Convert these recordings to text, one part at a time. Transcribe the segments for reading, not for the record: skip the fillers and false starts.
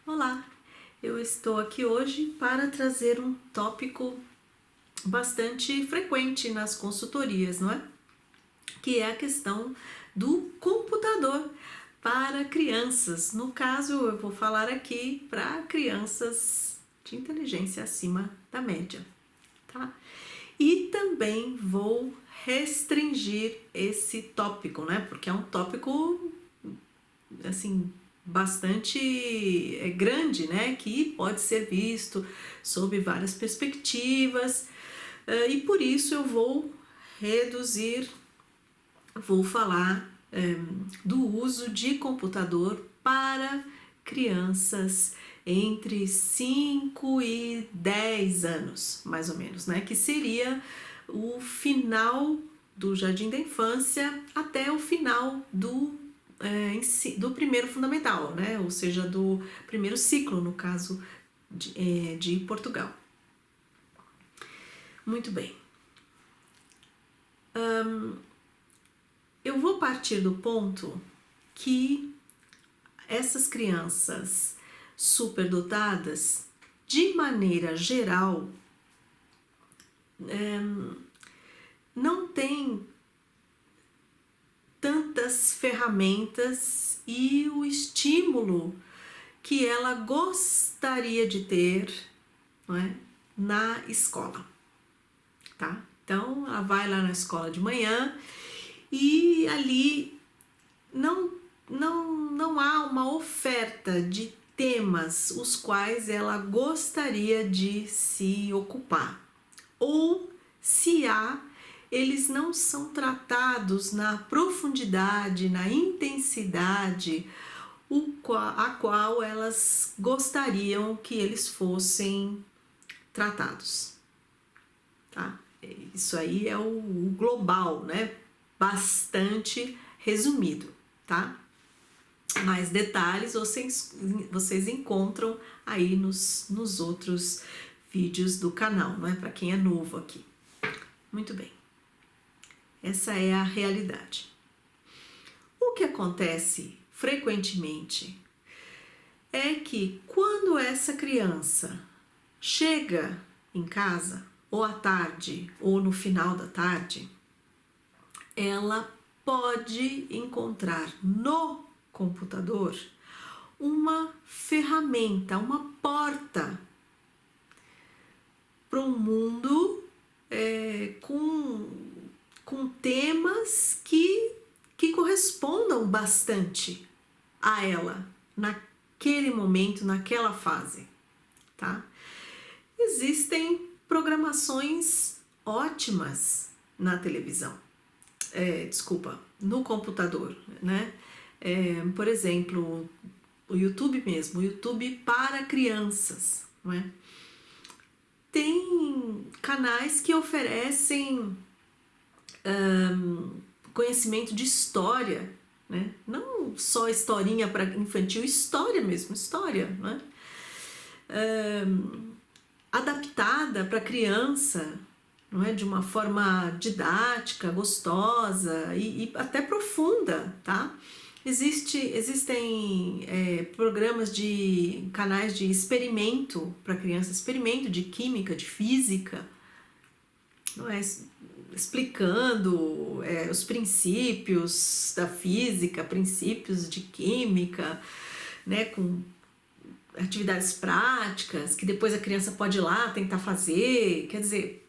Olá, eu estou aqui hoje para trazer um tópico bastante frequente nas consultorias, não é? Que é a questão do computador para crianças. No caso, eu vou falar aqui para crianças de inteligência acima da média, tá? E também vou restringir esse tópico, né? Porque é um tópico assim bastante grande, né, que pode ser visto sob várias perspectivas, e por isso eu vou reduzir, vou falar do uso de computador para crianças entre 5 e 10 anos, mais ou menos, né, que seria o final do jardim da infância até o final do primeiro fundamental, né? Ou seja, do primeiro ciclo, no caso de Portugal. Muito bem. Eu vou partir do ponto que essas crianças superdotadas, de maneira geral, não têm tantas ferramentas e o estímulo que ela gostaria de ter, não é, na escola, tá? Então, ela vai lá na escola de manhã e ali não há uma oferta de temas os quais ela gostaria de se ocupar. Ou se há, eles não são tratados na profundidade, na intensidade a qual elas gostariam que eles fossem tratados, tá? Isso aí é o global, né? Bastante resumido, tá? Mais detalhes vocês encontram aí nos outros vídeos do canal, não é? Para quem é novo aqui. Muito bem. Essa é a realidade. O que acontece frequentemente é que quando essa criança chega em casa, ou à tarde, ou no final da tarde, ela pode encontrar no computador uma ferramenta, uma porta para um mundo com temas que correspondam bastante a ela naquele momento, naquela fase, tá? Existem programações ótimas na televisão, no computador, né? Por exemplo, o YouTube mesmo, o YouTube para crianças, não é? Tem canais que oferecem conhecimento de história, né? Não só historinha para infantil, história mesmo, história, né? Adaptada para criança, não é? De uma forma didática, gostosa e até profunda, tá? Existem programas de canais de experimento para crianças, experimento de química, de física, não é? Explicando os princípios da física, princípios de química, né? Com atividades práticas que depois a criança pode ir lá tentar fazer, quer dizer,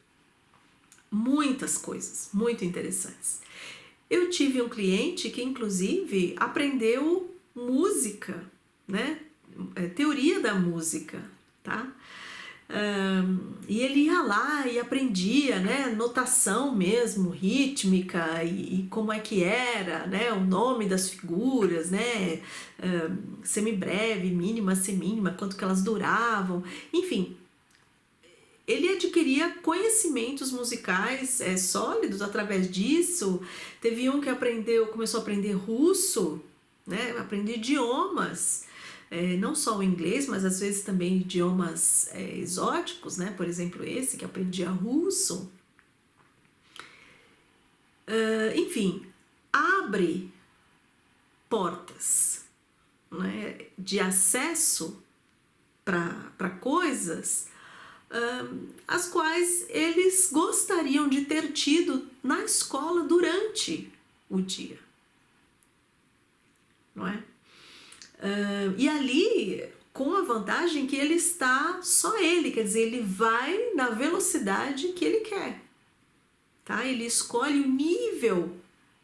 muitas coisas muito interessantes. Eu tive um cliente que inclusive aprendeu música, né? Teoria da música, tá? E ele ia lá e aprendia, né? Notação mesmo, rítmica e como é que era, né? O nome das figuras, né? Semibreve, mínima, semínima, quanto que elas duravam, enfim. Ele adquiria conhecimentos musicais sólidos através disso. Teve um que começou a aprender russo, né? Aprender idiomas, não só o inglês, mas às vezes também idiomas exóticos, né? Por exemplo, esse que aprendia russo. Enfim, abre portas, né, de acesso para coisas as quais eles gostariam de ter tido na escola durante o dia, não é? E ali, com a vantagem que ele está só ele, quer dizer, ele vai na velocidade que ele quer, tá? Ele escolhe o nível,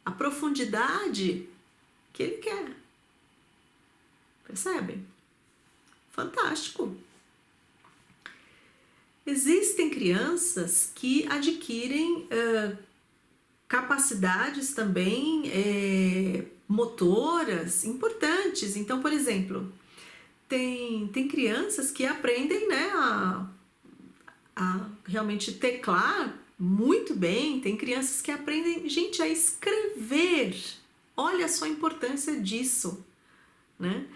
a profundidade que ele quer. Percebem? Fantástico! Existem crianças que adquirem capacidades também motoras importantes. Então, por exemplo, tem crianças que aprendem, né, a realmente teclar muito bem. Tem crianças que aprendem, gente, a escrever. Olha só a importância disso, né?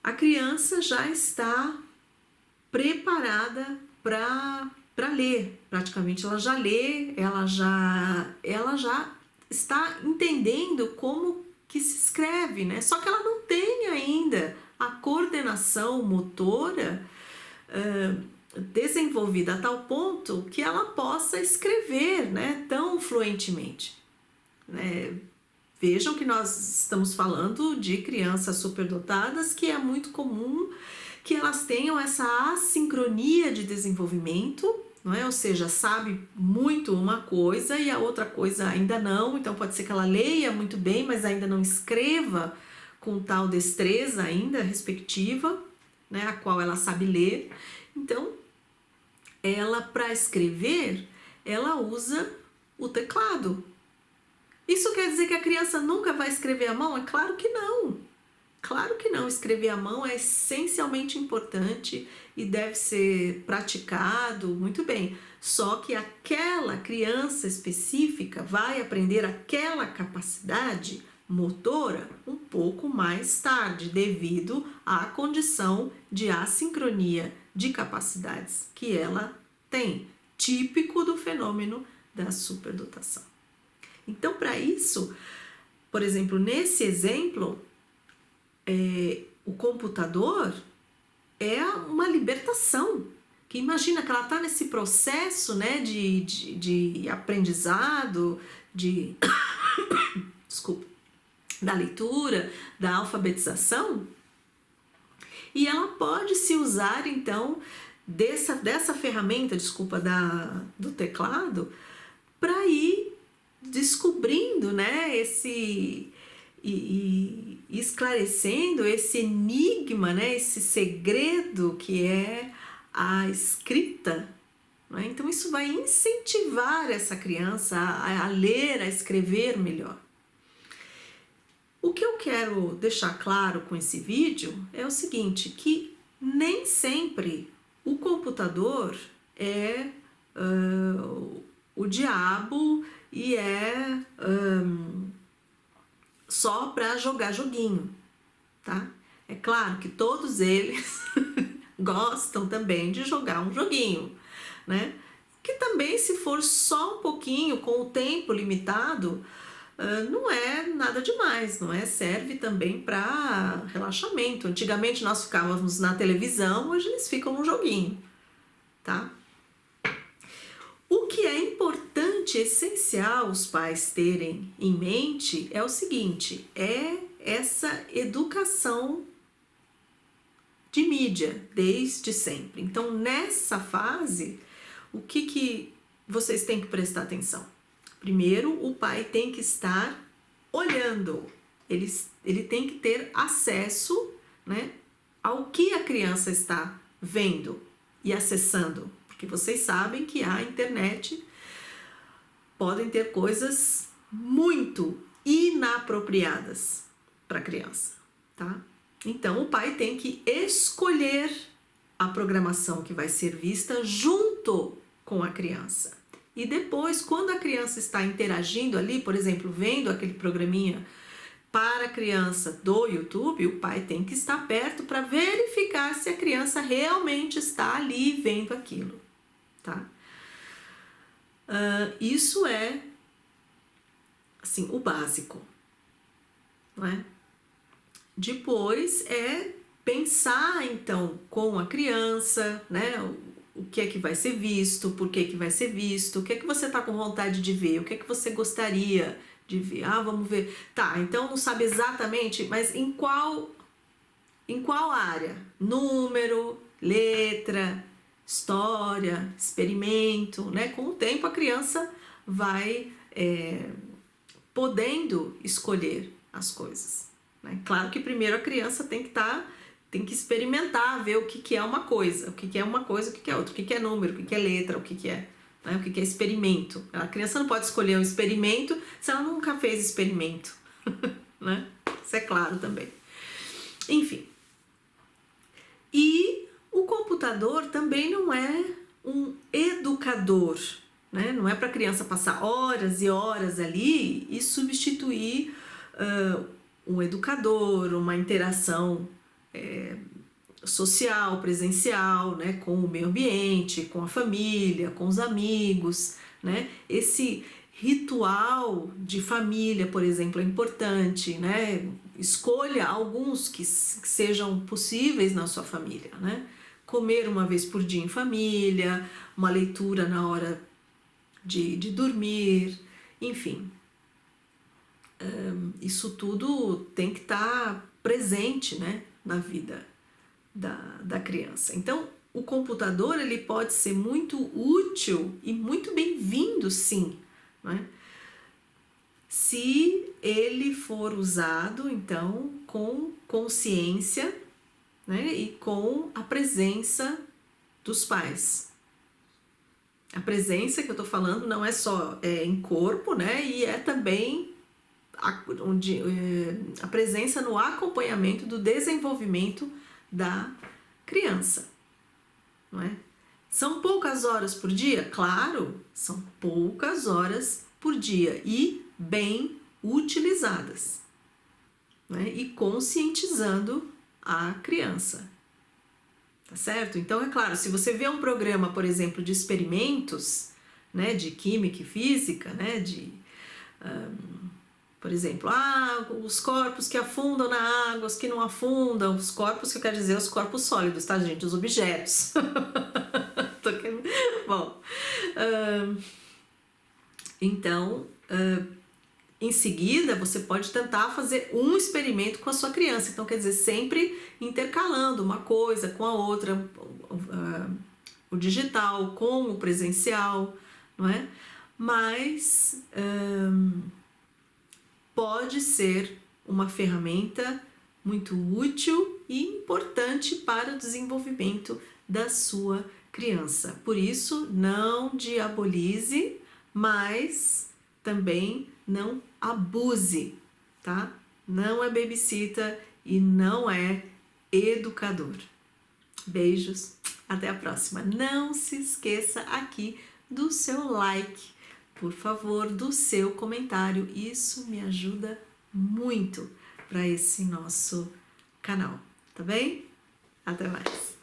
A criança já está preparada para ler, praticamente ela já lê, ela já está entendendo como que se escreve, né? Só que ela não tem ainda a coordenação motora desenvolvida a tal ponto que ela possa escrever, né, tão fluentemente, né? Vejam que nós estamos falando de crianças superdotadas, que é muito comum que elas tenham essa assincronia de desenvolvimento, não é? Ou seja, sabe muito uma coisa e a outra coisa ainda não. Então pode ser que ela leia muito bem, mas ainda não escreva com tal destreza ainda respectiva, né, a qual ela sabe ler. Então, ela, para escrever, ela usa o teclado. Isso quer dizer que a criança nunca vai escrever à mão? É claro que não. Claro que não. Escrever à mão é essencialmente importante e deve ser praticado muito bem. Só que aquela criança específica vai aprender aquela capacidade motora um pouco mais tarde, devido à condição de assincronia de capacidades que ela tem, típico do fenômeno da superdotação. Então, para isso, por exemplo, nesse exemplo, o computador é uma libertação. Que imagina que ela está nesse processo, né, de aprendizado, desculpa, da leitura, da alfabetização, e ela pode se usar, então, dessa ferramenta, do teclado, para ir descobrindo, né, e esclarecendo esse enigma, né, esse segredo que é a escrita, né? Então isso vai incentivar essa criança a ler, a escrever melhor. O que eu quero deixar claro com esse vídeo é o seguinte, que nem sempre o computador é o diabo e é só para jogar joguinho, tá? É claro que todos eles gostam também de jogar um joguinho, né? Que também, se for só um pouquinho, com o tempo limitado, não é nada demais, não é? Serve também para relaxamento. Antigamente nós ficávamos na televisão, hoje eles ficam no joguinho, tá? O que é importante, essencial os pais terem em mente é o seguinte, é essa educação de mídia, desde sempre. Então, nessa fase, o que vocês têm que prestar atenção? Primeiro, o pai tem que estar olhando, ele tem que ter acesso, né, ao que a criança está vendo e acessando. Porque vocês sabem que a internet podem ter coisas muito inapropriadas para a criança, tá? Então, o pai tem que escolher a programação que vai ser vista junto com a criança. E depois, quando a criança está interagindo ali, por exemplo, vendo aquele programinha para a criança do YouTube, o pai tem que estar perto para verificar se a criança realmente está ali vendo aquilo, tá? Isso é, assim, o básico, não é? Depois é pensar então com a criança, né? O que é que vai ser visto, por que que vai ser visto, o que é que você está com vontade de ver, o que é que você gostaria de ver. Ah, vamos ver. Tá, então não sabe exatamente, mas em qual área? Número, letra, história, experimento, né? Com o tempo a criança vai podendo escolher as coisas, né? Claro que primeiro a criança tem que experimentar, ver o que é uma coisa, o que é uma coisa, o que é outra, o que é número, o que é letra, o que é, né? O que é experimento. A criança não pode escolher um experimento se ela nunca fez experimento, né? Isso é claro também. Enfim. E o computador também não é um educador, né? Não é para a criança passar horas e horas ali e substituir um educador, uma interação social, presencial, né? Com o meio ambiente, com a família, com os amigos, né? Esse ritual de família, por exemplo, é importante, né? Escolha alguns que sejam possíveis na sua família, né? Comer uma vez por dia em família, uma leitura na hora de dormir, enfim. Isso tudo tem que estar presente, né? Na vida da criança. Então, o computador ele pode ser muito útil e muito bem-vindo, sim, né? Se ele for usado, então, com consciência, né? E com a presença dos pais. A presença que eu estou falando não é só em corpo, né? E é também a presença no acompanhamento do desenvolvimento da criança, não é? São poucas horas por dia? Claro, são poucas horas por dia e bem utilizadas, né? E conscientizando a criança, tá certo? Então, é claro, se você vê um programa, por exemplo, de experimentos, né, de química e física, né, por exemplo, os corpos que afundam na água, os que não afundam, os corpos que eu quero dizer, os corpos sólidos, tá, gente? Os objetos. Bom, então, em seguida, você pode tentar fazer um experimento com a sua criança. Então, quer dizer, sempre intercalando uma coisa com a outra, o digital com o presencial, não é? Mas pode ser uma ferramenta muito útil e importante para o desenvolvimento da sua criança. Por isso, não diabolize, mas também não abuse, tá? Não é babysitter e não é educador. Beijos, até a próxima. Não se esqueça aqui do seu like, por favor, do seu comentário. Isso me ajuda muito para esse nosso canal, tá bem? Até mais.